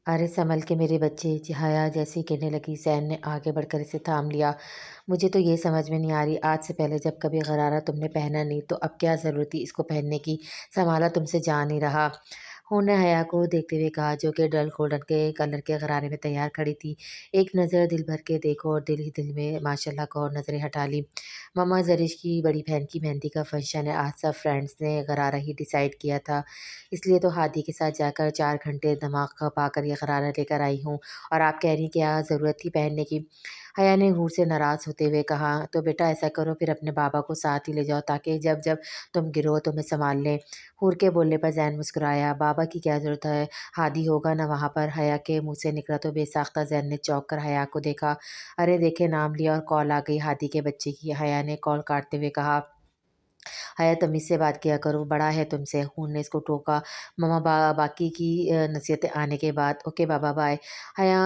ارے سنبھل کے میرے بچے، حیا جیسے ہی کہنے لگی، زین نے آگے بڑھ کر اسے تھام لیا۔ مجھے تو یہ سمجھ میں نہیں آ رہی، آج سے پہلے جب کبھی غرارہ تم نے پہنا نہیں تو اب کیا ضرورت تھی اس کو پہننے کی؟ سنبھالا تم سے جا نہیں رہا۔ ہور نے حیا کو دیکھتے ہوئے کہا، جو کہ ڈل گولڈن کے کلر کے غرارے میں تیار کھڑی تھی۔ ایک نظر دل بھر کے دیکھو اور دل ہی دل میں ماشاءاللہ کو اور نظریں ہٹا لی۔ مما زرش کی بڑی بہن کی مہندی کا فنکشن ہے، آج سب فرینڈس نے غرارہ ہی ڈیسائیڈ کیا تھا، اس لیے تو ہادی کے ساتھ جا کر 4 گھنٹے دماغ کھپا کر یہ غرارہ لے کر آئی ہوں، اور آپ کہہ رہی کیا ضرورت تھی پہننے کی؟ حیا نے حور سے ناراض ہوتے ہوئے کہا، تو بیٹا ایسا کرو پھر اپنے بابا کو ساتھ ہی لے جاؤ تاکہ جب جب تم گرو تمہیں سنبھال لیں۔ حور کے بولنے پر زین مسکرایا، بابا کی کیا ضرورت ہے، ہادی ہوگا نا وہاں پر؟ حیا کے منہ سے نکلا تو بے ساختہ زین نے چونک کر حیا کو دیکھا۔ ارے دیکھے نام لیا اور کال آ گئی ہادی کے بچے کی۔ حیا نے کال کاٹتے ہوئے کہا، حیا تمیز سے بات کیا کرو، بڑا ہے تم سے۔ حور نے اس کو ٹوکا۔ مما باقی کی نصیحتیں آنے کے بعد اوکے بابا بائے۔ حیا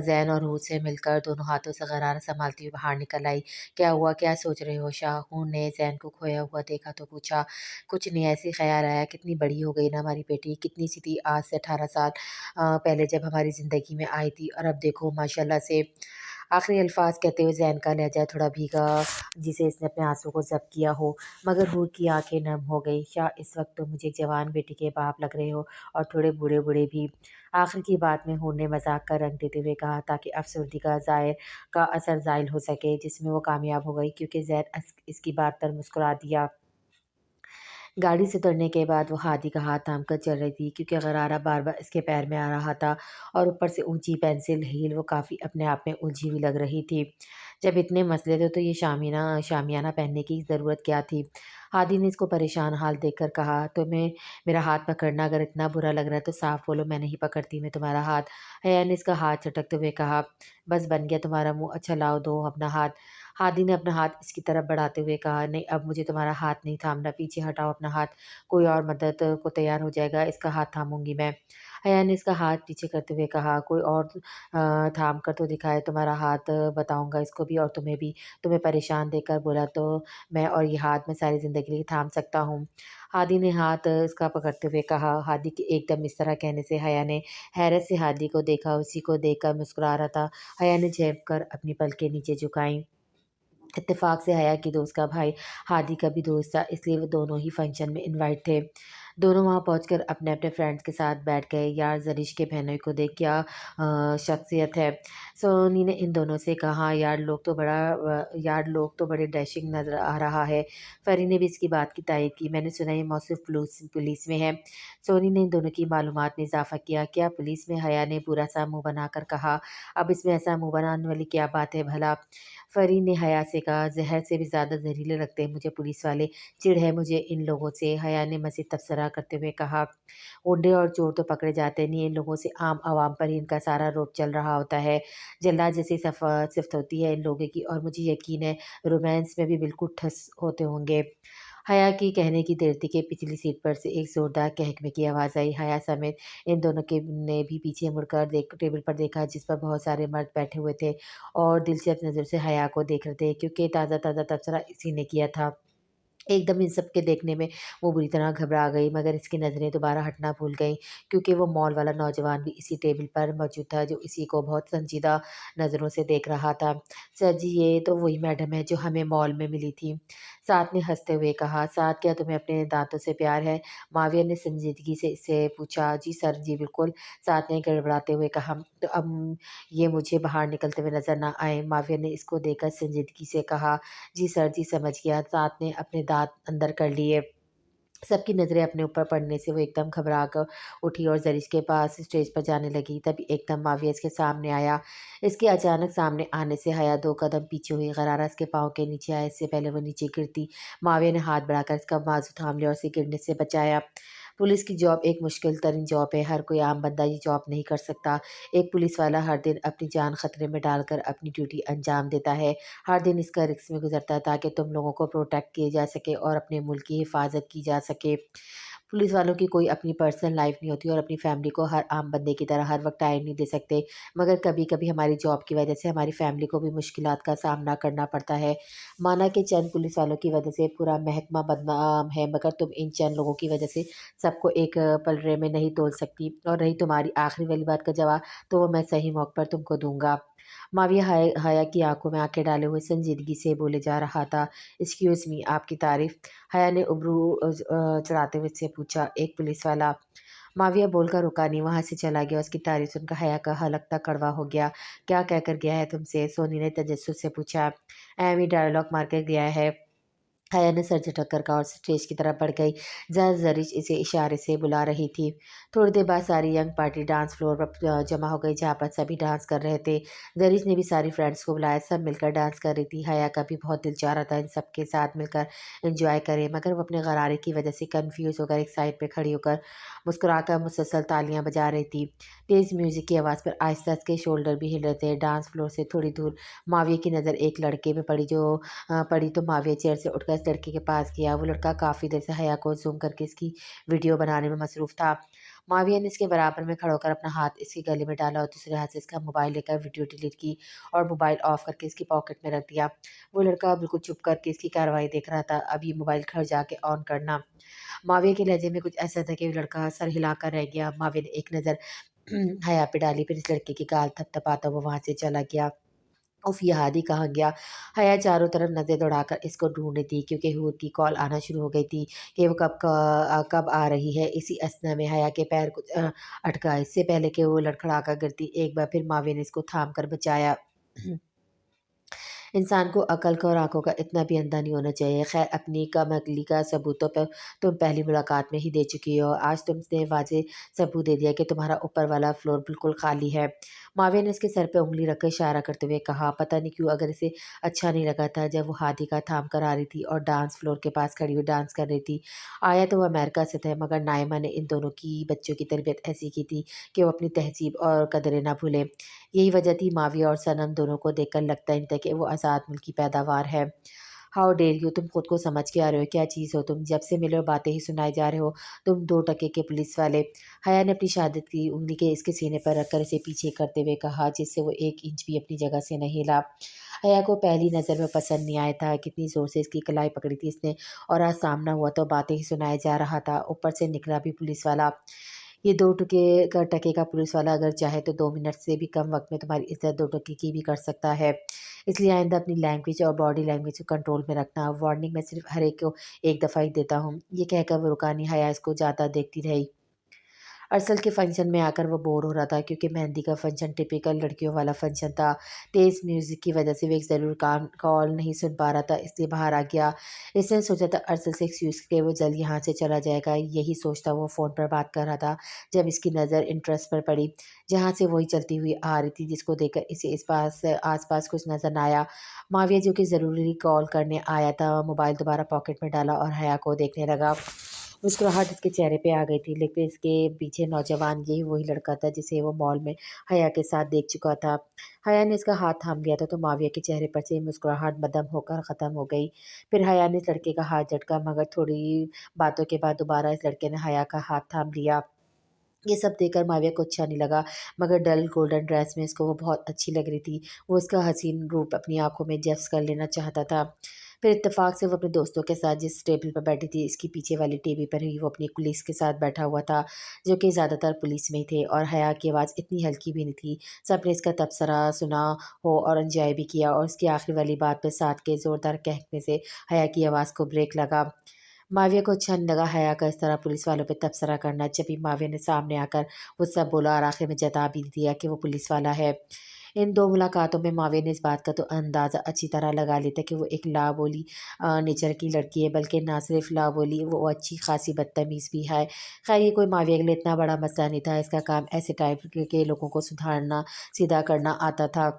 زین اور حور سے مل کر دونوں ہاتھوں سے غرارہ سنبھالتی ہوئی باہر نکل آئی۔ کیا ہوا، کیا سوچ رہے ہو شاہ؟ حور نے زین کو کھویا ہوا دیکھا تو پوچھا۔ کچھ نہیں، ایسے ہی خیال آیا، کتنی بڑی ہو گئی نا ہماری بیٹی، کتنی سی تھی آج سے 18 سال پہلے جب ہماری زندگی میں آئی تھی، اور اب دیکھو ماشاءاللہ سے۔ آخری الفاظ کہتے ہوئے زین کا لہجہ تھوڑا بھیگا جسے اس نے اپنے آنسو کو ضبط کیا ہو، مگر حور کی آنکھیں نم ہو گئی۔ شاہ اس وقت تم مجھے ایک جوان بیٹی کے باپ لگ رہے ہو، اور تھوڑے بوڑھے بوڑھے بھی۔ آخر کی بات میں حور نے مذاق کا رنگ دیتے ہوئے کہا تاکہ افسردگی کا اثر زائل ہو سکے، جس میں وہ کامیاب ہو گئی کیونکہ زین اس کی بات پر مسکرا دیا۔ گاڑی سے اترنے کے بعد وہ ہادی کا ہاتھ تھام کر چل رہی تھی کیونکہ غرارہ بار بار اس کے پیر میں آ رہا تھا، اور اوپر سے اونچی پینسل ہیل وہ کافی اپنے آپ میں الجھی ہوئی لگ رہی تھی۔ جب اتنے مسئلے تھے تو یہ شامیانہ پہننے کی ضرورت کیا تھی؟ ہادی نے اس کو پریشان حال دیکھ کر کہا، تمہیں میرا ہاتھ پکڑنا اگر اتنا برا لگ رہا ہے تو صاف بولو، میں نہیں پکڑتی میں تمہارا ہاتھ۔ حیا نے اس کا ہاتھ جھٹکتے ہوئے کہا، بس بن گیا تمہارا منہ، اچھا لاؤ دو اپنا ہاتھ۔ ہادی نے اپنا ہاتھ اس کی طرف بڑھاتے ہوئے کہا، نہیں اب مجھے تمہارا ہاتھ نہیں تھامنا، پیچھے ہٹاؤ اپنا ہاتھ، کوئی اور مدد کو تیار ہو جائے گا، اس کا ہاتھ تھاموں گی میں۔ حیا نے اس کا ہاتھ پیچھے کرتے ہوئے کہا، کوئی اور تھام کر تو دکھائے تمہارا ہاتھ، بتاؤں گا اس کو بھی اور تمہیں بھی۔ تمہیں پریشان دیکھ کر بولا تو میں اور یہ ہاتھ میں ساری زندگی کے لیے تھام سکتا ہوں۔ ہادی نے ہاتھ اس کا پکڑتے ہوئے کہا۔ ہادی کے ایک دم اس طرح کہنے سے حیا نے حیرت سے ہادی کو دیکھا، اسی کو دیکھ کر مسکرا رہا تھا۔ حیا نے جھنک کر اپنی پلکیں نیچے جھکائیں۔ اتفاق سے حیا کی دوست کا بھائی ہادی کا بھی دوست تھا، اس لیے وہ دونوں ہی فنکشن میں انوائٹ تھے۔ دونوں وہاں پہنچ کر اپنے اپنے فرینڈس کے ساتھ بیٹھ گئے۔ یار زرش کے بہنوئی کو دیکھ، کیا شخصیت ہے۔ سونی نے ان دونوں سے کہا، یار لوگ تو بڑے ڈیشنگ نظر آ رہا ہے۔ فری نے بھی اس کی بات کی تائید کی، میں نے سنا یہ موصوف پولیس میں ہے۔ سونی نے ان دونوں کی معلومات میں اضافہ کیا، کیا پولیس میں؟ حیا نے برا سا منہ بنا کر کہا، اب اس میں ایسا منہ بنانے والی کیا بات ہے بھلا؟ فری نے حیا سے کہا، زہر سے بھی زیادہ زہریلے لگتے ہیں مجھے پولیس والے، چڑ ہے مجھے ان لوگوں سے۔ حیا نے مزید تبصرہ کرتے ہوئے کہا، غنڈے اور چور تو پکڑے جاتے نہیں، ان لوگوں سے عام عوام پر ہی ان کا سارا روب چل رہا ہوتا ہے، جلاد جیسی صفت ہوتی ہے ان لوگوں کی، اور مجھے یقین ہے رومانس میں بھی بالکل ٹھس ہوتے ہوں گے۔ حیا کی کہنے کی دیر تھی کہ پچھلی سیٹ پر سے ایک زوردار کہکمے کی آواز آئی۔ حیا سمیت ان دونوں نے بھی پیچھے مڑ کر ٹیبل پر دیکھا جس پر بہت سارے مرد بیٹھے ہوئے تھے اور دلچسپ نظر سے حیا کو دیکھ رہے تھے کیونکہ تازہ تبصرہ اسی نے کیا تھا۔ ایک دم ان سب کے دیکھنے میں وہ بری طرح گھبرا گئی، مگر اس کی نظریں دوبارہ ہٹنا بھول گئیں کیونکہ وہ مال والا نوجوان بھی اسی ٹیبل پر موجود تھا جو اسی کو بہت سنجیدہ نظروں سے دیکھ رہا تھا۔ سر جی، یہ تو وہی میڈم ہے جو ہمیں مال میں ملی تھی، سعد نے ہنستے ہوئے کہا۔ سعد، کیا تمہیں اپنے دانتوں سے پیار ہے؟ معاویہ نے سنجیدگی سے اس سے پوچھا۔ جی سر جی بالکل، سعد نے گڑبڑاتے ہوئے کہا۔ تو اب یہ مجھے باہر نکلتے ہوئے نظر نہ آئے، معاویہ نے اس کو دیکھ کر سنجیدگی سے کہا۔ جی سر جی سمجھ گیا، سعد نے اپنے دانت اندر کر لیے۔ سب کی نظریں اپنے اوپر پڑنے سے وہ ایک دم گھبرا کر اٹھی اور زرش کے پاس اسٹیج پر جانے لگی، تبھی ایک دم معاویہ اس کے سامنے آیا۔ اس کے اچانک سامنے آنے سے حیا 2 قدم پیچھے ہوئی، غرارہ اس کے پاؤں کے نیچے آیا، اس سے پہلے وہ نیچے گرتی معاویہ نے ہاتھ بڑھا کر اس کا بازو تھام لیا اور اسے گرنے سے بچایا۔ پولیس کی جاب ایک مشکل ترین جاب ہے، ہر کوئی عام بندہ یہ جاب نہیں کر سکتا۔ ایک پولیس والا ہر دن اپنی جان خطرے میں ڈال کر اپنی ڈیوٹی انجام دیتا ہے، ہر دن اس کا رسک میں گزرتا ہے تاکہ تم لوگوں کو پروٹیکٹ کیے جا سکے اور اپنے ملک کی حفاظت کی جا سکے۔ पुलिस वालों की कोई अपनी पर्सनल लाइफ नहीं होती और अपनी फैमिली को हर आम बंदे की तरह हर वक्त टाइम नहीं दे सकते, मगर कभी कभी हमारी जॉब की वजह से हमारी फैमिली को भी मुश्किलात का सामना करना पड़ता है। माना कि चंद पुलिस वालों की वजह से पूरा महकमा बदनाम है, मगर तुम इन चंद लोगों की वजह से सबको एक पलड़े में नहीं तोल सकती। और रही तुम्हारी आखिरी वाली बात का जवाब, तो वो मैं सही मौके पर तुमको दूंगा। माविया हया की आंखों में आंखें डाले हुए संजीदगी से बोले जा रहा था। एक्सक्यूज मी, आपकी तारीफ? हया ने उबरू चढ़ाते हुए से पूछा। एक पुलिस वाला। माविया बोलकर रुका नहीं, वहां से चला गया। उसकी तारीफ सुनकर हया का हलकता कड़वा हो गया। क्या कहकर गया है तुमसे? सोनी ने तजस्सुस से पूछा। एमी डायलॉग मार कर गया है। हया ने सर झटक कर कहा और स्टेज की तरफ बढ़ गई, जहाँ जरिश इसे इशारे से बुला रही थी। थोड़ी देर बाद सारी यंग पार्टी डांस फ्लोर पर जमा हो गई, जहाँ पर सभी डांस कर रहे थे। जरिश ने भी सारी फ्रेंड्स को बुलाया, सब मिलकर डांस कर रही थी। हया का भी बहुत दिल चाह रहा था इन सबके साथ मिलकर एंजॉय करे, मगर वो अपने गरारे की वजह से कन्फ्यूज होकर एक साइड पर खड़ी होकर मुस्कुराकर मुसलसल तालियां बजा रही थी। तेज़ म्यूजिक की आवाज़ पर आहिस्ता के शोल्डर भी हिल रहे थे। डांस फ्लोर से थोड़ी दूर माविया की नज़र एक लड़के में पड़ी, पड़ी तो माविया चेयर से उठकर इस लड़के के पास गया। वो लड़का काफ़ी देर से हया को ज़ूम करके इसकी वीडियो बनाने में मसरूफ़ था। माविया ने इसके बराबर में खड़ा होकर अपना हाथ इसके गले में डाला और दूसरे हाथ से इसका मोबाइल लेकर वीडियो डिलीट की और मोबाइल ऑफ करके इसकी पॉकेट में रख दिया। वो लड़का बिल्कुल चुप करके इसकी कार्रवाई देख रहा था। अब ये मोबाइल घर जाके ऑन करना। माविया के लहजे में कुछ ऐसा था कि वो लड़का सर हिलाकर रह गया। माविया ने एक नज़र हया पे डाली, फिर इस लड़के की गाल थपथपाता हुआ वहाँ से चला गया। उफ़! ये हादी कहाँ गया? हया चारों तरफ नज़र दौड़ाकर इसको ढूँढ रही थी, क्योंकि हूर की कॉल आना शुरू हो गई थी कि वो कब आ रही है। इसी अस्थना में हया के पैर कुछ अटका। इससे पहले कि वो लड़खड़ाकर गिरती, एक बार फिर मावी ने इसको थाम कर बचाया। इंसान को अकल का और आँखों का इतना भी अंधा नहीं होना चाहिए। ख़ैर, अपनी कम-अक़ली का सबूतों पर तुम पहली मुलाकात में ही दे चुकी हो। आज तुमने वाज़ेह सबूत दे दिया कि तुम्हारा ऊपर वाला फ्लोर बिल्कुल खाली है। माविया ने उसके सर पे उँगली रखकर इशारा करते हुए कहा। पता नहीं क्यों अगर इसे अच्छा नहीं लगा था जब वो हाथी थाम कर आ रही थी और डांस फ्लोर के पास खड़ी हुई डांस कर रही थी। आया तो वो अमेरिका से थे, मगर नाइमा ने इन दोनों की बच्चों की तरबियत ऐसी की थी कि वो अपनी तहज़ीब और कदरें ना भूलें। यही वजह थी माविया और सनम दोनों को देखकर लगता ही नहीं था कि वो आज़ाद मुल्क की पैदावार है। हाउ डेयर यू, तुम खुद को समझ के आ रहे हो? क्या चीज़ हो तुम? जब से मिले हो बातें ही सुनाए जा रहे हो। तुम 2 टके के पुलिस वाले। हया ने अपनी शहादत की उंगली के इसके सीने पर रखकर इसे पीछे करते हुए कहा, जिससे वो 1 इंच भी अपनी जगह से नहीं हिला। हया को पहली नज़र में पसंद नहीं आया था, कितनी ज़ोर से इसकी कलाई पकड़ी थी इसने, और आज सामना हुआ तो बातें ही सुनाया जा रहा था, ऊपर से निकला भी पुलिस वाला। ये 2 टके का पुलिस वाला अगर चाहे तो 2 मिनट से भी कम वक़्त में तुम्हारी इज़्ज़त 2 टके की भी कर सकता है। इसलिए आइंदा अपनी लैंग्वेज और बॉडी लैंग्वेज को कंट्रोल में रखना। वार्निंग मैं सिर्फ़ हर एक को एक दफ़ा ही देता हूँ। ये कहकर वो रुका नहीं, हया इसको जाता देखती रही। अरसल के फंक्शन में आकर वो बोर हो रहा था, क्योंकि मेहंदी का फंक्शन टिपिकल लड़कियों वाला फंक्शन था। तेज़ म्यूज़िक की वजह से वो एक ज़रूर कान कॉल नहीं सुन पा रहा था, इसलिए बाहर आ गया। इसने सोचा था अरसल से एक्सक्यूज़ के वो जल्द यहाँ से चला जाएगा। यही सोचता वो फ़ोन पर बात कर रहा था जब इसकी नज़र इंटरेस्ट पर पड़ी, जहाँ से वही चलती हुई आ रही थी, जिसको देखकर इसे इस पास आस-पास कुछ नज़र ना आया। माविया जो कि ज़रूरी कॉल करने आया था, मोबाइल दोबारा पॉकेट में डाला और हया को देखने लगा। मुस्कुराहट इसके चेहरे पे आ गई थी, लेकिन इसके पीछे नौजवान यही वही लड़का था जिसे वो मॉल में हया के साथ देख चुका था। हया ने इसका हाथ थाम लिया था तो माविया के चेहरे पर से मुस्कुराहट मदम होकर ख़त्म हो गई। फिर हया ने इस लड़के का हाथ झटका, मगर थोड़ी बातों के बाद दोबारा इस लड़के ने हया का हाथ थाम लिया। ये सब देखकर माविया को अच्छा नहीं लगा, मगर डल गोल्डन ड्रेस में इसको वो बहुत अच्छी लग रही थी। वो इसका हसीन रूप अपनी आँखों में जब्स कर लेना चाहता था। फिर इत्तेफ़ाक से वो अपने दोस्तों के साथ जिस टेबल पर बैठी थी, इसकी पीछे वाली टेबल पर ही वो अपनी कुलीस के साथ बैठा हुआ था, जो कि ज़्यादातर पुलिस में ही थे, और हया की आवाज़ इतनी हल्की भी नहीं थी। सबने इसका तबसरा सुना हो और एन्जॉय भी किया, और उसकी आखिरी वाली बात पे साथ के ज़ोरदार कहने से हया की आवाज़ को ब्रेक लगा। माविया को अच्छा नहीं लगा हया का इस तरह पुलिस वालों पे तबसरा करना। जब भी माविया ने सामने आकर वो सब बोला और आखिर में जता भी दिया कि वो पुलिस वाला है। इन 2 मुलाकातों में माविया ने इस बात का तो अंदाज़ा अच्छी तरह लगा लिया था कि वो एक लाबोली नेचर की लड़की है, बल्कि ना सिर्फ लाबोली, वो अच्छी खासी बदतमीज़ भी है। खैर, ये कोई माविया के लिए इतना बड़ा मसला नहीं था। इसका काम ऐसे टाइप के लोगों को सुधारना, सीधा करना आता था।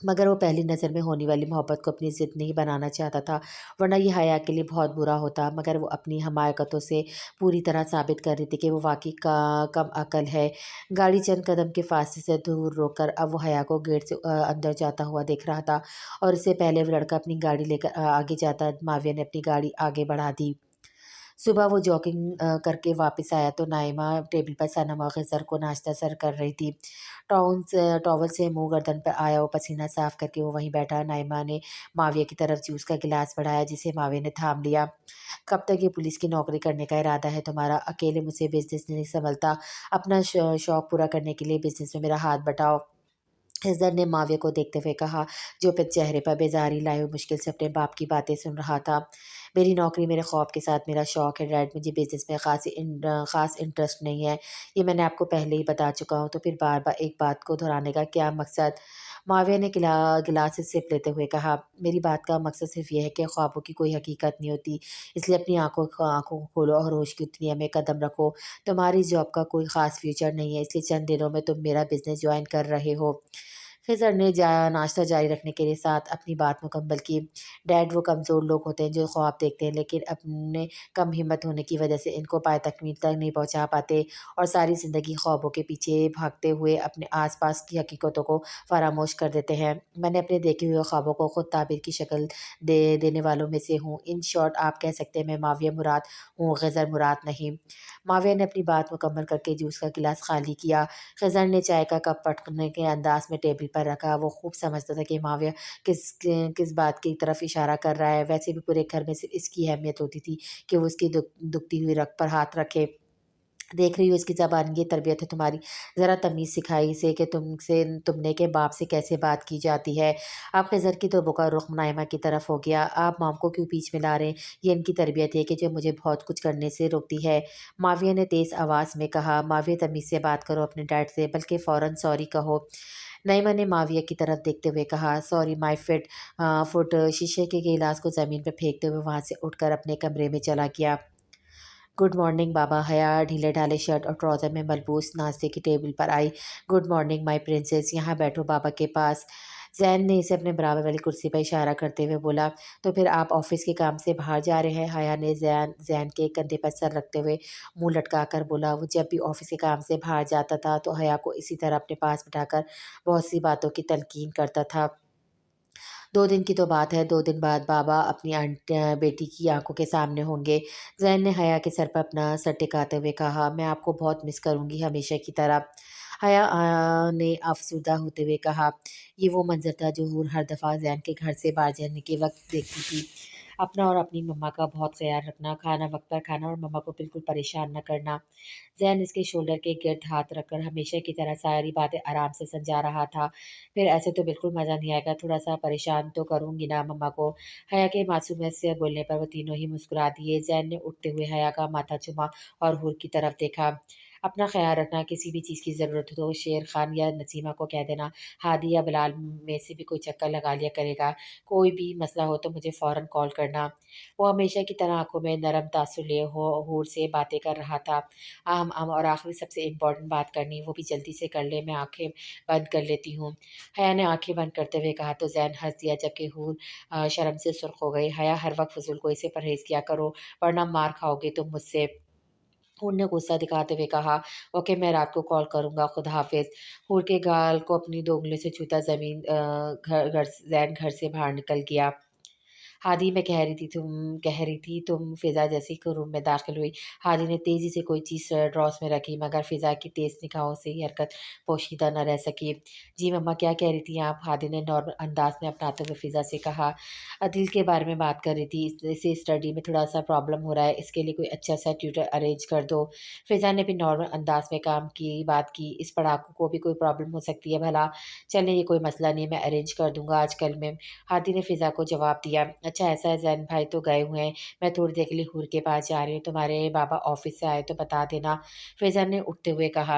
मगर वो पहली नज़र में होने वाली मोहब्बत को अपनी ज़िद नहीं बनाना चाहता था, वरना ये हया के लिए बहुत बुरा होता। मगर वो अपनी हमाकतों से पूरी तरह साबित कर रही थी कि वो वाक़ई का कम अक़ल है। गाड़ी चंद कदम के फासले से दूर रोककर अब वो हया को गेट से अंदर जाता हुआ देख रहा था, और इससे पहले वो लड़का अपनी गाड़ी लेकर आगे जाता, माविया ने अपनी गाड़ी आगे बढ़ा दी। सुबह वो जॉगिंग करके वापस आया तो नाइमा टेबल पर सनम और खिज़र को नाश्ता सर्व कर रही थी। टॉवल से मुँह गर्दन पर आया वो पसीना साफ करके वो वहीं बैठा। नाइमा ने माविया की तरफ जूस का गिलास बढ़ाया जिसे माविया ने थाम लिया। कब तक ये पुलिस की नौकरी करने का इरादा है तुम्हारा? अकेले मुझसे बिज़नेस नहीं सँभलता। अपना शौक पूरा करने के लिए बिज़नेस में मेरा हाथ बटाओ। हिज़र ने माविया को देखते हुए कहा, जो चेहरे पर बेज़ारी लाए हुए मुश्किल से अपने बाप की बातें सुन रहा था। मेरी नौकरी मेरे ख़ौफ़ के साथ मेरा शौक़ है डैड, मुझे बिज़नेस में ख़ास इंटरेस्ट नहीं है। ये मैंने आपको पहले ही बता चुका हूँ, तो फिर बार-बार एक बात को दोहराने का क्या मकसद? माविया ने गिलास से सिप लेते हुए कहा, मेरी बात का मकसद सिर्फ़ ये है कि ख़्वाबों की कोई हकीकत नहीं होती, इसलिए अपनी आँखों को खोलो और होश की दुनिया में कदम रखो। तुम्हारी जॉब का कोई ख़ास फ्यूचर नहीं है, इसलिए चंद दिनों में तुम मेरा बिज़नेस जॉइन कर रहे हो। खिज़र ने नाश्ता जारी रखने के लिए साथ अपनी बात मुकम्मल की। डैड वो कमज़ोर लोग होते हैं जो ख्वाब देखते हैं लेकिन अपने कम हिम्मत होने की वजह से इनको पाए तकमील तक नहीं पहुंचा पाते और सारी ज़िंदगी ख्वाबों के पीछे भागते हुए अपने आसपास की हकीकतों को फरामोश कर देते हैं। मैंने अपने देखे हुए ख्वाबों को खुद ताबीर की शक्ल देने वालों में से हूँ। इन शॉर्ट आप कह सकते हैं मैं माविया मुराद हूँ, खिज़र मुराद नहीं। माविया ने अपनी बात मुकम्मल करके जूस का गिलास खाली किया। खज़र ने चाय का कप पटकने के अंदाज में टेबल पर रखा। वो खूब समझता था कि माविया किस बात की तरफ इशारा कर रहा है। वैसे भी पूरे घर में सिर्फ इसकी अहमियत होती थी कि वो उसकी दुखती हुई रग पर हाथ रखे। देख रही हो इसकी ज़बान, ये तरबियत है तुम्हारी। ज़रा तमीज़ सिखाई इसे कि तुमने के बाप से कैसे बात की जाती है। अब खिज़र की तोबों का रुख मुनाइमा की तरफ हो गया। आप मॉम को क्यों बीच में ला रहे हैं? ये इनकी तरबियत है कि जो मुझे बहुत कुछ करने से रोकती है। माविया ने तेज़ आवाज़ में कहा, माविया तमीज़ से बात करो अपने डैड से, बल्कि फ़ौरन सॉरी कहो। नईमा ने माविया की तरफ देखते हुए कहा, सॉरी माय फुट। शीशे के गिलास को ज़मीन पर फेंकते हुए वहाँ से उठकर अपने कमरे में चला गया। गुड मॉर्निंग बाबा। हया ढीले ढाले शर्ट और ट्राउज़र में मलबूस नाश्ते की टेबल पर आई। गुड मॉर्निंग माय प्रिंसेस, यहाँ बैठो बाबा के पास। जैन ने इसे अपने बराबर वाली कुर्सी पर इशारा करते हुए बोला, तो फिर आप ऑफिस के काम से बाहर जा रहे हैं? हया ने जैन के कंधे पर सर रखते हुए मुंह लटका कर बोला। वो जब भी ऑफिस के काम से बाहर जाता था तो हया को इसी तरह अपने पास बिठाकर बहुत सी बातों की तलकीन करता था। 2 दिन की तो बात है, 2 दिन बाद बाबा अपनी बेटी की आँखों के सामने होंगे। ज़ैन ने हया के सर पर अपना सर टिकाते हुए कहा, मैं आपको बहुत मिस करूँगी हमेशा की तरह। हया ने अफ़सरदा होते हुए कहा, ये वो मंज़र था जो हूर हर दफ़ा ज़ैन के घर से बाहर जाने के वक़्त देखती थी। अपना और अपनी मम्मा का बहुत ख़्याल रखना, खाना वक़्त पर खाना और मम्मा को बिल्कुल परेशान ना करना। ज़ैन इसके शोल्डर के गिर्द हाथ रखकर हमेशा की तरह सारी बातें आराम से समझा रहा था। फिर ऐसे तो बिल्कुल मज़ा नहीं आएगा, थोड़ा-सा परेशान तो करूँगी ना मम्मा को। हया के मासूमियत से बोलने पर वो तीनों ही मुस्कुरा दिए। ज़ैन ने उठते हुए हया का माथा चूमा और हूर की तरफ देखा। अपना ख़्याल रखना, किसी भी चीज़ की ज़रूरत हो तो शेर खान या नसीमा को कह देना, हादी या बिलाल में से भी कोई चक्कर लगा लिया करेगा। कोई भी मसला हो तो मुझे फ़ौरन कॉल करना। वो हमेशा की तरह आँखों में नरम तासुर लिए हूर से बातें कर रहा था। और आखिरी सबसे इम्पोर्टेंट बात करनी, वो भी जल्दी से कर ले, मैं आँखें बंद कर लेती हूँ। हया ने आँखें बंद करते हुए कहा तो ज़ैन हँस दिया जबकि हूर शर्म से सुर्ख हो गई। हया हर वक़्त फ़ुज़ूलगोई से परहेज़ किया करो वरना मार खाओगे तुम मुझसे। हूर ने गुस्सा दिखाते हुए कहा, ओके मैं रात को कॉल करूँगा, खुदा हाफ़िज़। हूर के गाल को अपनी 2 उँगलियों से छूता ज़ैन घर से बाहर निकल गया। हादी मैं कह रही थी तुम फ़िज़ा जैसे ही रूम में दाखिल हुई। हादी ने तेज़ी से कोई चीज़ ड्रॉस में रखी मगर फ़िज़ा की तेज़ निगाहों से ये हरकत पोशीदा न रह सकी। जी मम्मा क्या कह रही थी आप? हादी ने नॉर्मल अंदाज़ में अपनाते हुए फ़िज़ा से कहा। अदील के बारे में बात कर रही थी, इसे स्टडी में थोड़ा-सा प्रॉब्लम हो रहा है, इसके लिए कोई अच्छा-सा ट्यूटर अरेंज कर दो। फ़िज़ा ने भी नॉर्मल अंदाज़ में बात की, इस पढ़ाकू को भी कोई प्रॉब्लम हो सकती है भला? चलें ये कोई मसला नहीं है, मैं अरेंज कर दूँगा आजकल में। हादी ने फ़िज़ा को जवाब दिया, अच्छा ऐसा है ज़ैन भाई तो गए हुए हैं, मैं थोड़ी देर के लिए हूर के पास जा रही हूँ, तुम्हारे बाबा ऑफ़िस से आए तो बता देना। फ़िज़ा ने उठते हुए कहा,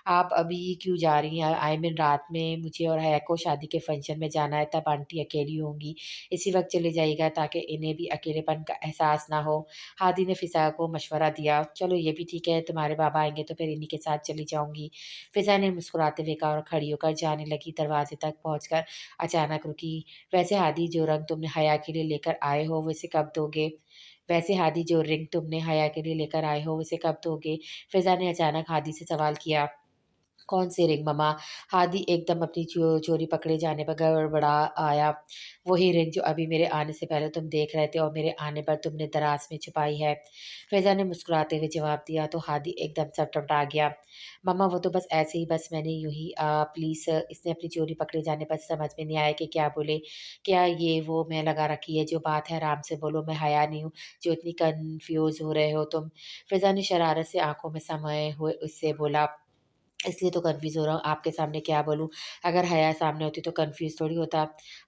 आप अभी क्यों जा रही हैं? आई मीन रात में मुझे और हया को शादी के फंक्शन में जाना है, तब आंटी अकेली होंगी। इसी वक़्त चले जाइएगा ताकि इन्हें भी अकेलेपन का एहसास ना हो। हादी ने फ़िज़ा को मशवरा दिया, चलो ये भी ठीक है, तुम्हारे बाबा आएँगे तो फिर इन्हीं के साथ चली जाऊँगी। फ़िज़ा ने मुस्कुराते हुए कहा और खड़ी होकर जाने लगी, दरवाज़े तक पहुँचकर अचानक रुकी। वैसे हादी जो रंग तुमने हया के लिए लेकर आए हो वो इसे कब दोगे? वैसे हादी जो रिंग तुमने हया के लिए लेकर आए हो उसे कब दोगे? फ़िज़ा ने अचानक हादी से सवाल किया। कौन सी रिंग मम्मा? हादी एकदम अपनी चोरी पकड़े जाने पर गड़बड़ा आया। वही रिंग जो अभी मेरे आने से पहले तुम देख रहे थे और मेरे आने पर तुमने दराज में छुपाई है। फ़िज़ा ने मुस्कुराते हुए जवाब दिया तो हादी एकदम सटपटा गया। मम्मा वो तो बस ऐसे ही बस मैंने यूँ ही प्लीज़ इसने अपनी चोरी पकड़े जाने पर समझ में नहीं आया कि क्या बोले। क्या ये वो मैं लगा रखी है जो बात है आराम से बोलो, मैं हया नहीं हूँ जो इतनी कन्फ्यूज़ हो रहे हो तुम। फ़िज़ा ने शरारत से आँखों में समाये हुए उससे बोला। इसलिए तो कन्फ्यूज़ हो रहा हूँ, आपके सामने क्या बोलूँ? अगर हया सामने होती तो कन्फ्यूज़ थोड़ी होता।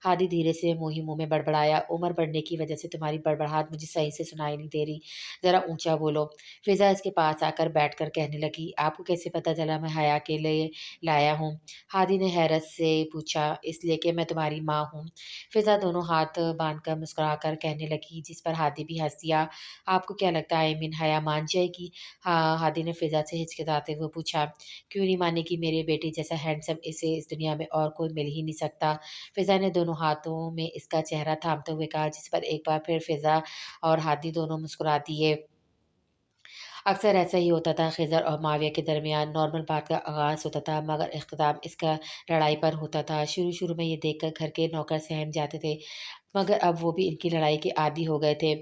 हादी धीरे से मुँह ही मुँह में बड़बड़ाया, उम्र बढ़ने की वज़ह से तुम्हारी बड़बड़ाहट मुझे सही से सुनाई नहीं दे रही, ज़रा ऊँचा बोलो। फ़िज़ा इसके पास आकर बैठकर कहने लगी, आपको कैसे पता चला मैं हया के लिए लाया हूँ? हादी ने हैरत से पूछा, इसलिए कि मैं तुम्हारी माँ हूँ। फ़िज़ा दोनों हाथ बाँधकर मुस्कुराकर कहने लगी, जिस पर हादी भी हँस दिया। आपको क्या लगता है आई मीन हया मान जाएगी? हाँ, हादी ने फ़िज़ा से हिचकिचाते हुए पूछा। क्यों नहीं मानेगी मेरे बेटे जैसा हैंडसम इसे इस दुनिया में और कोई मिल ही नहीं सकता। फ़िज़ा ने दोनों हाथों में इसका चेहरा थामते हुए कहा जिस पर एक बार फिर फ़िज़ा और हादी दोनों मुस्कुरा दिए। अक्सर ऐसा ही होता था ख़िज़र और माविया के दरमियान नॉर्मल बात का आगाज़ होता था मगर इख्तिताम इसका लड़ाई पर होता था। शुरू-शुरू में ये देखकर घर के नौकर सहम जाते थे मगर अब वो भी इनकी लड़ाई के आदी हो गए थे।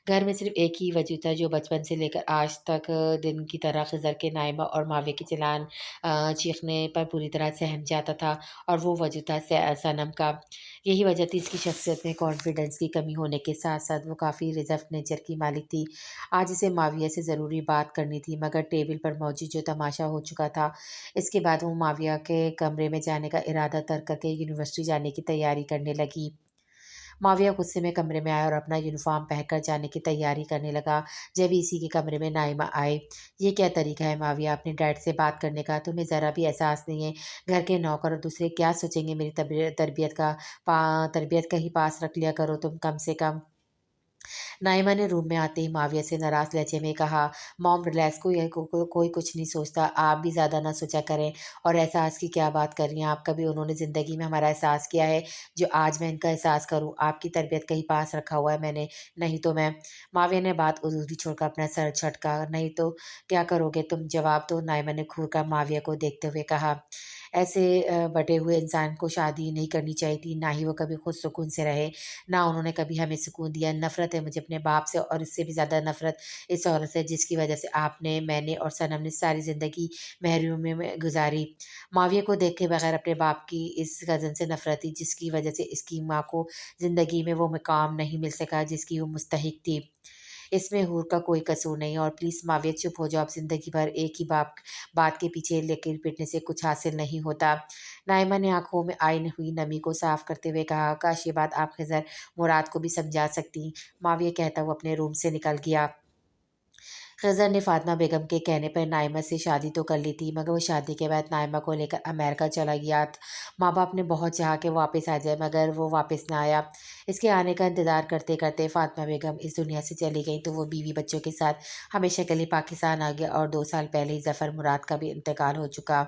घर में सिर्फ़ एक ही वजह था जो बचपन से लेकर आज तक दिन की तरह ख़िज़र के नाइमा और माविया के चीखने पर पूरी तरह सहम जाता था और वो वजह था सनम का। यही वजह थी इसकी शख्सियत में कॉन्फिडेंस की कमी होने के साथ-साथ वो काफ़ी रिज़र्व नेचर की मालिक थी। आज इसे माविया से ज़रूरी बात करनी थी मगर टेबल पर मौजूद जो तमाशा हो चुका था, इसके बाद वो माविया के कमरे में जाने का इरादा तर्क करके यूनिवर्सिटी जाने की तैयारी करने लगी। माविया गुस्से में कमरे में आया और अपना यूनिफ़ॉर्म पहनकर जाने की तैयारी करने लगा, जब इसी के कमरे में नाइमा आए। "ये क्या तरीका है माविया अपने डैड से बात करने का? तुम्हें ज़रा भी एहसास नहीं है, घर के नौकर और दूसरे क्या सोचेंगे मेरी तरबियत का ही पास रख लिया करो तुम कम से कम।" नाइमा ने रूम में आते ही माविया से नाराज़ लहजे में कहा, "मॉम रिलैक्स कोई कुछ नहीं सोचता, आप भी ज़्यादा ना सोचा करें और एहसास की क्या बात कर रही हैं आप? कभी उन्होंने ज़िंदगी में हमारा एहसास किया है, जो आज मैं इनका एहसास करूँ? आपकी तरबियत का ही पास रखा हुआ है मैंने, नहीं तो मैं।" माविया ने बात अधूरी छोड़कर अपना सर झटका, "नहीं तो क्या करोगे तुम? जवाब दो," नाइमा ने घूर कर माविया को देखते हुए कहा। ऐसे बटे हुए इंसान को शादी नहीं करनी चाहिए थी, ना ही वो कभी खुद सुकून से रहे, ना उन्होंने कभी हमें सुकून दिया। नफ़रत है मुझे अपने बाप से और इससे भी ज़्यादा नफ़रत इस औरत से जिसकी वज़ह से आपने, मैंने और सनम ने सारी ज़िंदगी महरूमी में गुज़ारी। माविया को देखे बगैर अपने बाप की इस कज़न से नफ़रत थी जिसकी वज़ह से इसकी माँ को ज़िंदगी में वो मुकाम नहीं मिल सका जिसकी वो मुस्तहिक थी। इसमें हूर का कोई कसूर नहीं और प्लीज़ माविया चुप हो जाओ, अब ज़िंदगी भर एक ही बात के पीछे लकीर-पीटने से कुछ हासिल नहीं होता। नाइमा ने आँखों में आई हुई नमी को साफ़ करते हुए कहा, "काश ये बात आप ख़िज़र मुराद को भी समझा सकतीं।" माविया कहता हुआ अपने रूम से निकल गया। ख़ज़र ने फ़ातिमा बेगम के कहने पर नाइमा से शादी तो कर ली थी मगर वो शादी के बाद नाइमा को लेकर अमेरिका चला गया। माँ-बाप ने बहुत चाहा कि वापस आ जाए मगर वो वापस ना आया। इसके आने का इंतज़ार करते-करते फ़ातिमा बेगम इस दुनिया से चली गईं तो वो बीवी बच्चों के साथ हमेशा के लिए पाकिस्तान आ गया और 2 साल पहले ही ज़फ़र मुराद का भी इंतकाल हो चुका।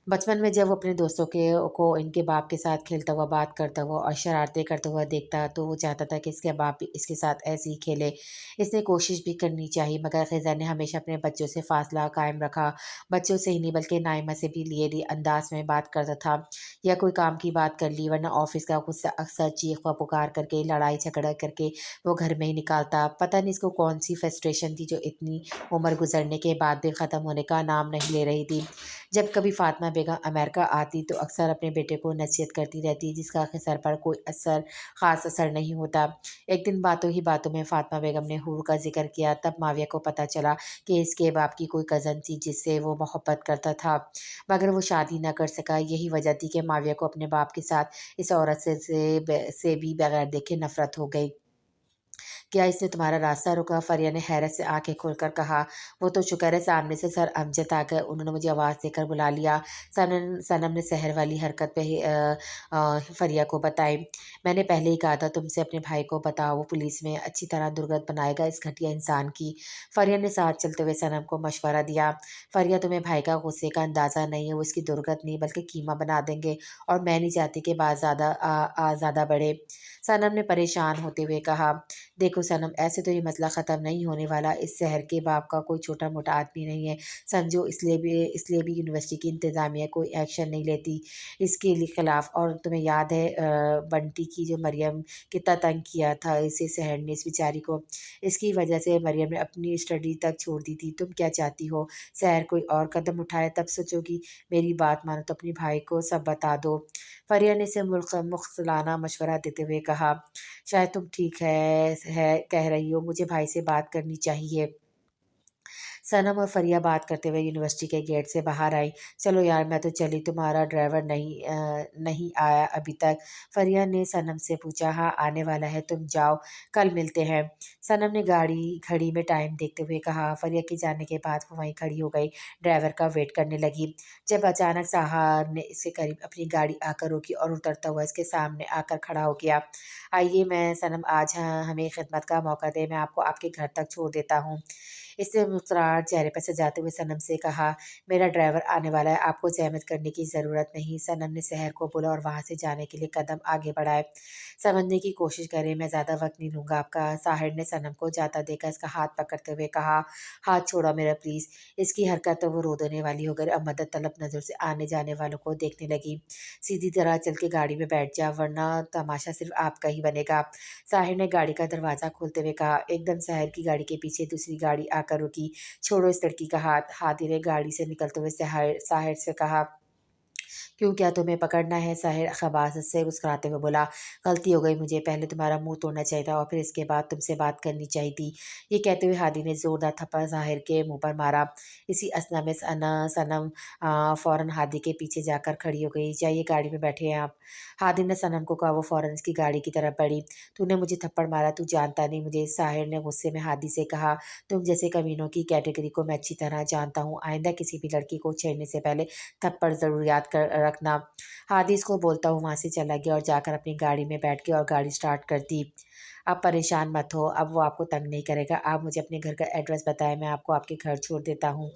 बचपन में जब वो अपने दोस्तों को इनके बाप के साथ खेलता हुआ, बात करता हुआ और शरारतें करता हुआ देखता, तो वो चाहता था कि इसके बाप भी इसके साथ ऐसे ही खेले। इसने कोशिश भी करनी चाहिए मगर ख़िज़र ने हमेशा अपने बच्चों से फ़ासला कायम रखा। बच्चों से ही नहीं बल्कि नाइमा से भी लिए अंदाज़ में बात करता था या कोई काम की बात कर ली वरना ऑफ़िस का गुस्सा अक्सर चीख व पुकार करके, लड़ाई-झगड़ा करके वो घर में ही निकालता। पता नहीं इसको कौन-सी फ्रस्ट्रेशन थी जो इतनी उम्र गुज़रने के बाद भी ख़त्म होने का नाम नहीं ले रही थी। जब कभी फ़ातिमा बेगम अमेरिका आती तो अक्सर अपने बेटे को नसीहत करती रहती जिसका ख़िज़र पर कोई ख़ास असर नहीं होता। एक दिन बातों ही बातों में फ़ातिमा बेगम ने हूर का ज़िक्र किया तब माविया को पता चला कि इसके बाप की कोई कज़न थी जिससे वो मोहब्बत करता था मगर वो शादी न कर सका। यही वजह थी कि माविया को अपने बाप के साथ इस औरत से भी बगैर देखे नफ़रत हो गई। क्या इसने तुम्हारा रास्ता रोका? फ़रिया ने हैरत से आँखें खोलकर कहा। वो तो शुक्र है सामने से सर अमजद आ गए, उन्होंने मुझे आवाज़ देकर बुला लिया। सनम ने सहर वाली हरकत पे ही फ़रिया को बताई। मैंने पहले ही कहा था तुमसे अपने भाई को बताओ, वो पुलिस में अच्छी तरह दुर्गत बनाएगा इस घटिया इंसान की। फ़रिया ने साथ चलते हुए सनम को मशवरा दिया। फ़रिया तुम्हें भाई का गुस्से का अंदाज़ा नहीं है, वो इसकी दुर्गत नहीं बल्कि कीमा बना देंगे और मैं नहीं चाहती कि बात ज़्यादा बढ़े। सनम ने परेशान होते हुए कहा, देखो सनम, ऐसे तो ये मसला ख़त्म नहीं होने वाला। इस शहर के बाप का कोई छोटा मोटा आदमी नहीं है, समझो। इसलिए भी यूनिवर्सिटी की इंतज़ामिया कोई एक्शन नहीं लेती इसके लिए ख़िलाफ़। और तुम्हें याद है बंटी की जो मरियम कितना तंग किया था इसे शहर ने, इस बेचारी को। इसकी वजह से मरियम ने अपनी स्टडी तक छोड़ दी थी। तुम क्या चाहती हो, शहर कोई और कदम उठाए तब सोचोगी? मेरी बात मानो तो अपने भाई को सब बता दो। फरिया ने इसे मुख्तलाना मशवरा देते हुए कहा, शायद तुम ठीक है कह रही हो, मुझे भाई से बात करनी चाहिए। सनम और फरिया बात करते हुए यूनिवर्सिटी के गेट से बाहर आई। चलो यार, मैं तो चली, तुम्हारा ड्राइवर नहीं आया अभी तक। फरिया ने सनम से पूछा। हाँ, आने वाला है, तुम जाओ, कल मिलते हैं। सनम ने घड़ी में टाइम देखते हुए कहा। फरिया के जाने के बाद वो वहीं खड़ी हो गई, ड्राइवर का वेट करने लगी। जब अचानक साहर ने इसके करीब अपनी गाड़ी आकर रोकी और उतरता हुआ इसके सामने आकर खड़ा हो गया। आइए, मैं सनम, आज हमें खिदमत का मौका दे, मैं आपको आपके घर तक छोड़ देता हूँ। इसने मुस्कुराहट चेहरे पर सजाते हुए सनम से कहा, मेरा ड्राइवर आने वाला है, आपको जहमत करने की ज़रूरत नहीं। सनम ने शहर को बोला और वहाँ से जाने के लिए कदम आगे बढ़ाए। समझने की कोशिश करें, मैं ज़्यादा वक्त नहीं लूँगा आपका। साहिर ने सनम को जाता देखा इसका हाथ पकड़ते हुए कहा, हाथ छोड़ो मेरा प्लीज़। इसकी हरकत तो वो रो देने वाली हो गई। अब मदद तलब नज़र से आने जाने वालों को देखने लगी। सीधी तरह चल के गाड़ी में बैठ जा, वरना तमाशा सिर्फ आपका ही बनेगा। साहिर ने गाड़ी का दरवाज़ा खोलते हुए कहा। एकदम साहिर की गाड़ी के पीछे दूसरी गाड़ी आकर रुकी। छोड़ो इस लड़की का हाथ। हादी ने गाड़ी से निकलते हुए साहिर से कहा, क्यों, क्या तुम्हें पकड़ना है? साहिर खबास से मुस्कुराते हुए बोला, गलती हो गई मुझे, पहले तुम्हारा मुंह तोड़ना चाहिए था और फिर इसके बाद तुमसे बात करनी चाहिए थी। ये कहते हुए हादी ने जोरदार थप्पड़ साहिर के मुंह पर मारा। इसी असना में सनम फौरन हादी के पीछे जाकर खड़ी हो गई। जाइए, गाड़ी में बैठे हैं आप। हादी ने सनम को कहा। वो फौरन इसकी गाड़ी की तरफ बढ़ी। तूने मुझे थप्पड़ मारा, तू जानता नहीं मुझे? साहिर ने गुस्से में हादी से कहा। तुम जैसे कमीनों की कैटेगरी को मैं अच्छी तरह जानता हूँ। आइंदा किसी भी लड़की को छेड़ने से पहले थप्पड़ ज़रूर याद कर रखना। हादिस को बोलता हूँ वहाँ से चला गया और जाकर अपनी गाड़ी में बैठ गया और गाड़ी स्टार्ट कर दी। आप परेशान मत हो, अब वो आपको तंग नहीं करेगा। आप मुझे अपने घर का एड्रेस बताएं, मैं आपको आपके घर छोड़ देता हूँ।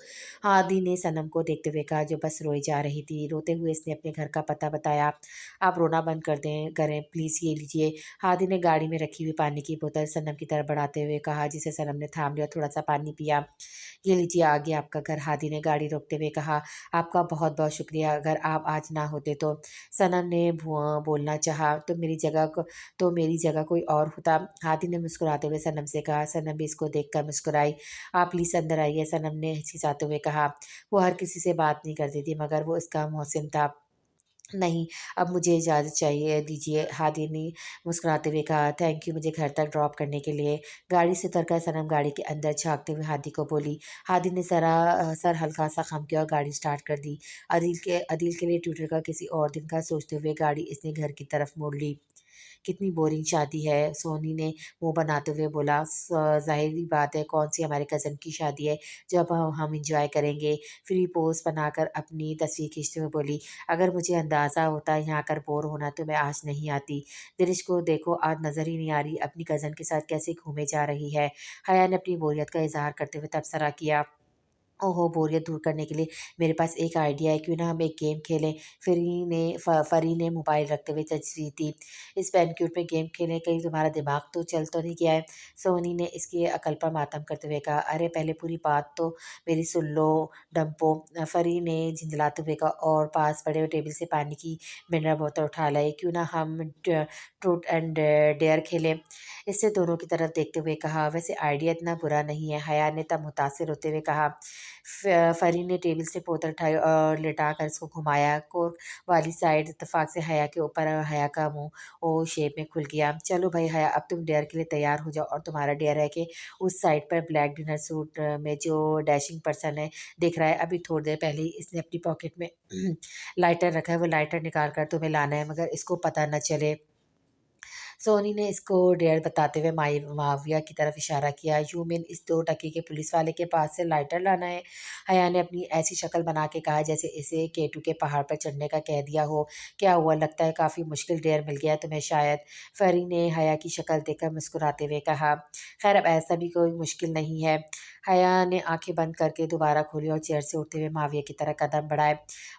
हादी ने सनम को देखते हुए कहा, जो बस रोई जा रही थी। रोते हुए इसने अपने घर का पता बताया। आप रोना बंद करें प्लीज़, ये लीजिए। हादी ने गाड़ी में रखी हुई पानी की बोतल सनम की तरफ बढ़ाते हुए कहा, जिसे सनम ने थाम लिया, थोड़ा सा पानी पिया। ये लीजिए, आ गया आपका घर। हादी ने गाड़ी रोकते हुए कहा, आपका बहुत बहुत शुक्रिया, अगर आप आज ना होते तो। सनम ने बोलना चाहा, तो मेरी जगह कोई और होता। हादी ने मुस्कुराते हुए सनम से कहा। सनम भी इसको देखकर मुस्कुराई। आप प्लीज़ अंदर आइए, सनम ने हिचकिचाते हुए कहा। वो हर किसी से बात नहीं करती थी, मगर वो इसका मोहसिन था। नहीं, अब मुझे इजाज़त चाहिए दीजिए, हादी ने मुस्कुराते हुए कहा। थैंक यू मुझे घर तक ड्रॉप करने के लिए। गाड़ी से उतरकर सनम गाड़ी के अंदर झाँकते हुए हादी को बोली। हादी ने सर हल्का सा खम किया और गाड़ी स्टार्ट कर दी। अदील के लिए ट्यूटर का किसी और दिन का सोचते हुए गाड़ी इसने घर की तरफ मोड़ ली। कितनी बोरिंग शादी है, सोनी ने मुँह बनाते हुए बोला। ज़ाहिर-सी बात है, कौन-सी हमारे कज़न की शादी है जो अब हम एन्जॉय करेंगे। फ्री पोज़ बनाकर अपनी तस्वीर खींचते हुए बोली, अगर मुझे अंदाज़ा होता यहाँ आकर बोर होना तो मैं आज नहीं आती। दिरिश को देखो, आज नज़र ही नहीं आ रही, अपनी कज़न के साथ कैसे घूमे जा रही है। हया ने अपनी बोरियत का इज़हार करते हुए तबसरा किया। ओहो! बोरियत दूर करने के लिए मेरे पास एक आइडिया है, क्यों ना हम एक गेम खेलें? फरी ने मोबाइल रखते हुए तजवीज़ दी। इस बैंक्वेट में गेम खेलें, कहीं तुम्हारा दिमाग तो चल तो नहीं गया है? सोनी ने इसकी अकल पर मातम करते हुए कहा। अरे पहले पूरी बात तो मेरी सुन लो डम्पो। फरी ने झिंझलाते हुए कहा और पास पड़े हुए टेबल से पानी की मिनरल बोतल उठा लाई। क्यों ना हम ट्रूथ एंड डेयर खेलें? इससे दोनों की तरफ देखते हुए कहा। वैसे आइडिया इतना बुरा नहीं है, हया ने तब मुतासिर होते हुए कहा। फरी ने टेबल से बोतल उठाई और लिटा कर इसको घुमाया। कोर्क वाली साइड इत्तेफाक से हया के ऊपर, और हया का मुंह ओ शेप में खुल गया। चलो भाई हया, अब तुम डेयर के लिए तैयार हो जाओ। और तुम्हारा डेयर है कि उस साइड पर ब्लैक डिनर सूट में जो डैशिंग पर्सन है दिख रहा है, अभी थोड़ी देर पहले ही इसने अपनी पॉकेट में लाइटर रखा है, वो लाइटर निकाल कर तुम्हें लाना है, मगर इसको पता न चले। सोनी ने इसको डेयर बताते हुए माविया की तरफ इशारा किया। यू मीन इस 2 टके के पुलिस वाले के पास से लाइटर लाना है? हया ने अपनी ऐसी शक्ल बना के कहा जैसे इसे केटू के पहाड़ पर चढ़ने का कह दिया हो। क्या हुआ, लगता है काफ़ी मुश्किल डेयर मिल गया तुम्हें शायद? फरी ने हया की शक्ल देखकर मुस्कुराते हुए कहा। खैर, अब ऐसा भी कोई मुश्किल नहीं है। हया ने आंखें बंद करके दोबारा खोली और चेयर से उठते हुए माविया की तरफ कदम बढ़ाए।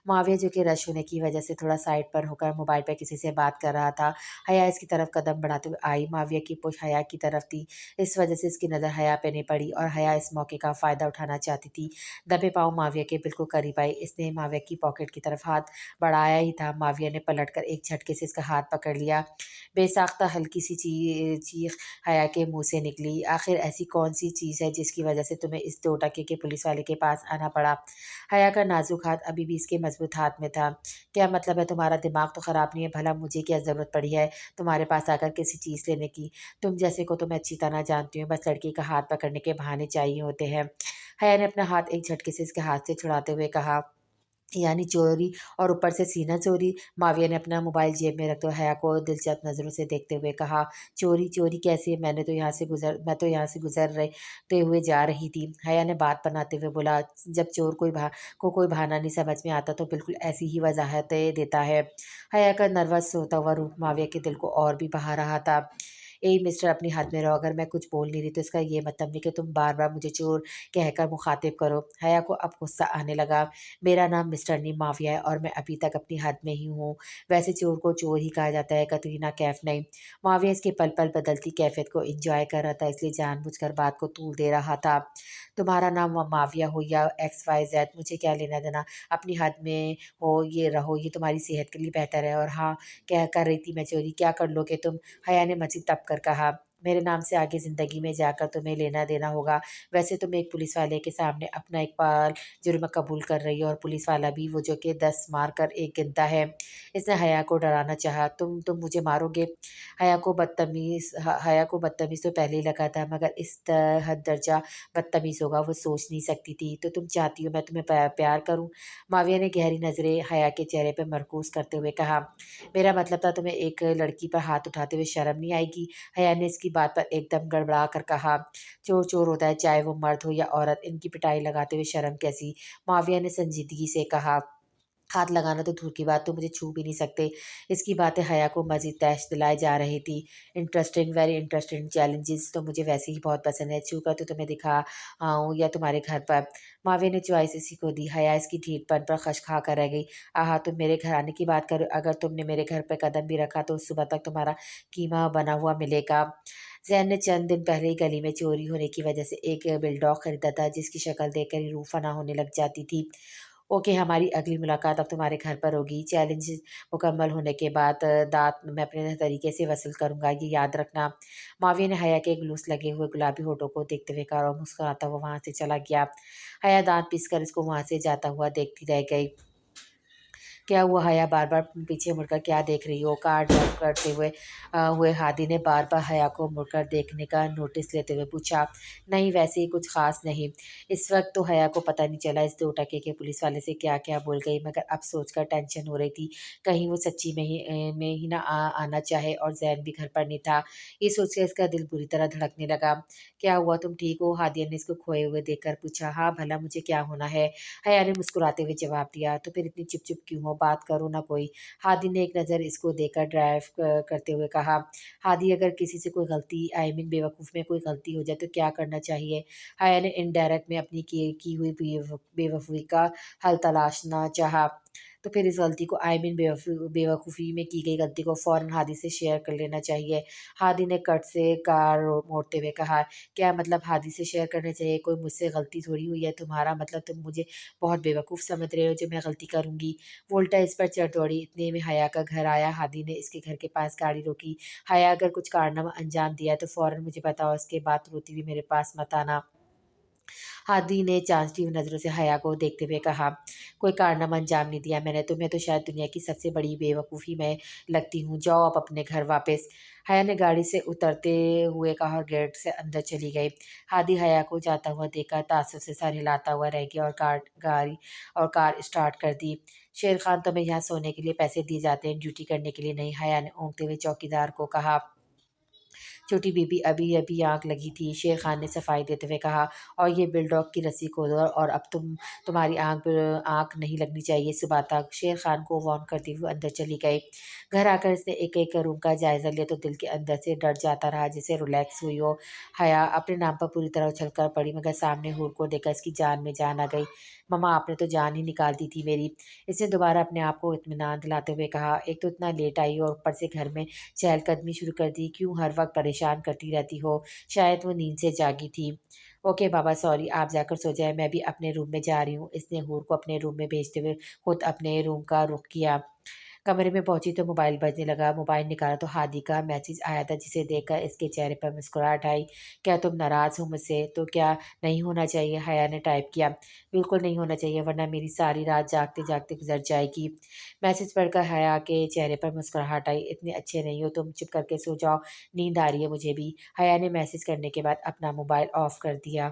माविया, जो कि रश होने की वजह से थोड़ा साइड पर होकर मोबाइल पर किसी से बात कर रहा था, हया इसकी तरफ कदम قدم بڑھاتے ہوئے آئی۔ معاویہ کی پشت حیا کی طرف تھی، اس وجہ سے اس کی نظر حیا پہ نہیں پڑی اور حیا اس موقع کا فائدہ اٹھانا چاہتی تھی۔ دبے پاؤں معاویہ کے بالکل قریب آئی۔ اس نے معاویہ کی پاکٹ کی طرف ہاتھ بڑھایا ہی تھا، معاویہ نے پلٹ کر ایک جھٹکے سے اس کا ہاتھ پکڑ لیا۔ بے ساختہ ہلکی سی چیخ حیا کے منہ سے نکلی۔ آخر ایسی کون سی چیز ہے جس کی وجہ سے تمہیں اس 2 ٹکے کے پولیس والے کے پاس آنا پڑا؟ حیا کا نازک ہاتھ ابھی بھی اس کے مضبوط ہاتھ میں تھا۔ کیا مطلب ہے؟ تمہارا دماغ تو خراب نہیں ہے؟ بھلا مجھے کیا ضرورت پڑی ہے تمہارے پاس آ کر کسی چیز لینے کی؟ تم جیسے کو تو میں اچھی طرح جانتی ہوں، بس لڑکی کا ہاتھ پکڑنے کے بہانے چاہیے ہوتے ہیں۔ حیا نے اپنا ہاتھ ایک جھٹکے سے اس کے ہاتھ سے چھڑاتے ہوئے کہا، یعنی چوری اور اوپر سے سینہ چوری؟ معاویہ نے اپنا موبائل جیب میں رکھتے ہوئے حیا کو دلچسپ نظروں سے دیکھتے ہوئے کہا، چوری؟ چوری کیسے؟ میں تو یہاں سے گزرتے ہوئے جا رہی تھی۔ حیا نے بات بناتے ہوئے بولا، جب چور کوئی بہانہ نہیں سمجھ میں آتا تو بالکل ایسی ہی وضاحتیں دیتا ہے۔ حیا کا نروس ہوتا ہوا روپ معاویہ کے دل کو اور بھی بہا رہا تھا۔ اے مسٹر، اپنی حد میں رہو، اگر میں کچھ بول نہیں رہی تو اس کا یہ مطلب نہیں کہ تم بار بار مجھے چور کہہ کر مخاطب کرو۔ حیا کو اب غصہ آنے لگا۔ میرا نام مسٹر نہیں معاویہ ہے اور میں ابھی تک اپنی حد میں ہی ہوں۔ ویسے چور کو چور ہی کہا جاتا ہے، کترینہ کیف نہیں۔ معاویہ اس کی پل پل بدلتی کیفیت کو انجوائے کر رہا تھا، اس لیے جان بوجھ کر بات کو طول دے رہا تھا۔ تمہارا نام معاویہ ہو یا XYZ، مجھے کیا لینا دینا؟ اپنی حد میں یہ رہو، یہ تمہاری صحت کے لیے بہتر ہے۔ اور ہاں، کیا کر رہی تھی میں چوری؟ کیا کر لو گے تم؟ حیا نے مزید تپ کر کہا، میرے نام سے آگے زندگی میں جا کر تمہیں لینا دینا ہوگا۔ ویسے تم ایک پولیس والے کے سامنے اپنا اقبال جرم قبول کر رہی ہو، اور پولیس والا بھی وہ جو کہ 10 مار کر 1 گنتا ہے۔ اس نے حیا کو ڈرانا چاہا۔ تم مجھے مارو گے؟ حیا کو بدتمیز تو پہلے ہی لگا تھا، مگر اس حد درجہ بدتمیز ہوگا وہ سوچ نہیں سکتی تھی۔ تو تم چاہتی ہو میں تمہیں پیار کروں؟ معاویہ نے گہری نظریں حیا کے چہرے پہ مرکوز کرتے ہوئے کہا، میرا مطلب تھا تمہیں ایک لڑکی پر ہاتھ اٹھاتے ہوئے شرم نہیں آئے گی؟ حیا نے اس کی بات پر ایک دم گڑبڑا کر کہا، چور چور ہوتا ہے، چاہے وہ مرد ہو یا عورت، ان کی پٹائی لگاتے ہوئے شرم کیسی؟ معاویہ نے سنجیدگی سے کہا، ہاتھ لگانا تو دور کی بات، تم مجھے چھو بھی نہیں سکتے۔ اس کی باتیں حیا کو مزید تحش دلائے جا رہی تھی۔ انٹرسٹنگ، ویری انٹرسٹنگ، چیلنجز تو مجھے ویسے ہی بہت پسند ہے، چھو کر تو تمہیں دکھا آؤں یا تمہارے گھر پر؟ معاویہ نے چوائس اسی کو دی۔ حیا اس کی ڈھیٹ پن پر خش کھا کر رہ گئی۔ آہا، تم میرے گھر آنے کی بات کرو؟ اگر تم نے میرے گھر پہ قدم بھی رکھا تو صبح تک تمہارا قیمہ بنا ہوا ملے گا۔ زین نے چند دن پہلے ہی گلی میں چوری ہونے کی وجہ سے ایک بلڈاگ خریدا تھا، جس کی شکل دیکھ کر ہی روح فنا ہونے لگ جاتی تھی۔ اوکے، ہماری اگلی ملاقات اب تمہارے گھر پر ہوگی۔ چیلنج مکمل ہونے کے بعد دانت میں اپنے طریقے سے وصل کروں گا، یہ یاد رکھنا۔ معاویہ نے حیا کے گلوس لگے ہوئے گلابی ہونٹوں کو دیکھتے ہوئے کہا اور مسکراتا ہوا وہاں سے چلا گیا۔ حیا دانت پیس کر اس کو وہاں سے جاتا ہوا دیکھتی رہ گئی۔ کیا ہوا حیا؟ بار بار پیچھے مڑ کر کیا دیکھ رہی ہو؟ کار ڈرائیو کرتے ہوئے ہادی نے بار بار حیا کو مڑ کر دیکھنے کا نوٹس لیتے ہوئے پوچھا۔ نہیں، ویسے ہی کچھ خاص نہیں۔ اس وقت تو حیا کو پتہ نہیں چلا اس 2 ٹکے کے پولیس والے سے کیا کیا بول گئی، مگر اب سوچ کر ٹینشن ہو رہی تھی، کہیں وہ سچی میں ہی نہ آنا چاہے اور زین بھی گھر پر نہیں تھا۔ یہ سوچ کر اس کا دل بری طرح دھڑکنے لگا۔ کیا ہوا؟ تم ٹھیک ہو؟ ہادیہ نے اس کو کھوئے ہوئے دیکھ کر پوچھا۔ ہاں، بھلا مجھے کیا ہونا ہے؟ حیا نے مسکراتے ہوئے جواب دیا۔ تو پھر اتنی چپ چپ کیوں ہو؟ بات کرو نا کوئی۔ ہادی نے ایک نظر اس کو دے کر ڈرائیو کرتے ہوئے کہا۔ ہادی، اگر کسی سے کوئی غلطی بے وقوف میں کوئی غلطی ہو جائے تو کیا کرنا چاہیے؟ حیا نے انڈائریکٹ میں اپنی کی ہوئی بے وقوفی کا حل تلاشنا چاہا۔ تو پھر اس غلطی کو بے وقوفی میں کی گئی غلطی کو فوراً ہادی سے شیئر کر لینا چاہیے۔ ہادی نے کٹ سے کار موڑتے ہوئے کہا، کیا مطلب ہادی سے شیئر کرنا چاہیے؟ کوئی مجھ سے غلطی تھوڑی ہوئی ہے، تمہارا مطلب تم مجھے بہت بے وقوف سمجھ رہے ہو جو میں غلطی کروں گی؟ وہ الٹا اس پر چڑھ دوڑی۔ اتنے میں حیا کا گھر آیا۔ ہادی نے اس کے گھر کے پاس گاڑی روکی۔ حیا، اگر کچھ کارنامہ انجام دیا ہے تو فوراً مجھے بتاؤ، اس کے بعد روتی ہوئی میرے پاس مت آنا۔ ہادی نے چانچتی ہوئی نظروں سے حیا کو دیکھتے ہوئے کہا، کوئی کارنامہ انجام نہیں دیا میں نے، تمہیں تو شاید دنیا کی سب سے بڑی بے وقوفی میں لگتی ہوں، جاؤ آپ اپنے گھر واپس۔ حیا نے گاڑی سے اترتے ہوئے کہا اور گیٹ سے اندر چلی گئی۔ ہادی حیا کو جاتا ہوا دیکھ کر تعصب سے سر ہلاتا ہوا رہ گیا اور کار اسٹارٹ کر دی۔ شیر خان، تمہیں یہاں سونے کے لیے پیسے دیے جاتے ہیں، ڈیوٹی کرنے کے لیے نہیں، حیا نے اونگتے ہوئے چوکیدار کو کہا۔ چھوٹی بی بی ابھی ابھی آنکھ لگی تھی۔ شیر خان نے صفائی دیتے ہوئے کہا، اور یہ بل ڈاگ کی رسی کھولو اور اب تمہاری آنکھ نہیں لگنی چاہیے صبح تک۔ شیر خان کو وارن کرتے ہوئے اندر چلی گئی۔ گھر آ کر اس نے ایک ایک روم کا جائزہ لیا تو دل کے اندر سے ڈر جاتا رہا جیسے ریلیکس ہوئی ہو۔ حیا اپنے نام پر پوری طرح اچھل کر پڑی، مگر سامنے حور کو دیکھ کر اس کی جان میں جان آ گئی۔ مما، آپ نے تو جان ہی نکال دی تھی میری۔ اس نے دوبارہ اپنے آپ کو اطمینان دلاتے ہوئے کہا۔ ایک تو اتنا لیٹ آئی اور اوپر سے گھر میں چہل قدمی شروع کر دی۔ کیوں ہر وقت پریشان کرتی رہتی ہو؟ شاید وہ نیند سے جاگی تھی۔ اوکے بابا، سوری، آپ جا کر سو جائیں، میں بھی اپنے روم میں جا رہی ہوں۔ اس نے حور کو اپنے روم میں بھیجتے ہوئے خود اپنے روم کا رخ کیا۔ کمرے میں پہنچی تو موبائل بجنے لگا۔ موبائل نکالا تو ہادی کا میسج آیا تھا جسے دیکھ کر اس کے چہرے پر مسکراہٹ آئی۔ کیا تم ناراض ہو مجھ سے؟ تو کیا نہیں ہونا چاہیے؟ حیا نے ٹائپ کیا۔ بالکل نہیں ہونا چاہیے، ورنہ میری ساری رات جاگتے جاگتے گزر جائے گی۔ میسج پڑھ کر حیا کے چہرے پر مسکراہٹ آئی۔ اتنے اچھے نہیں ہو تم، چپ کر کے سو جاؤ، نیند آ رہی ہے مجھے بھی۔ حیا نے میسج کرنے کے بعد اپنا موبائل آف کر دیا۔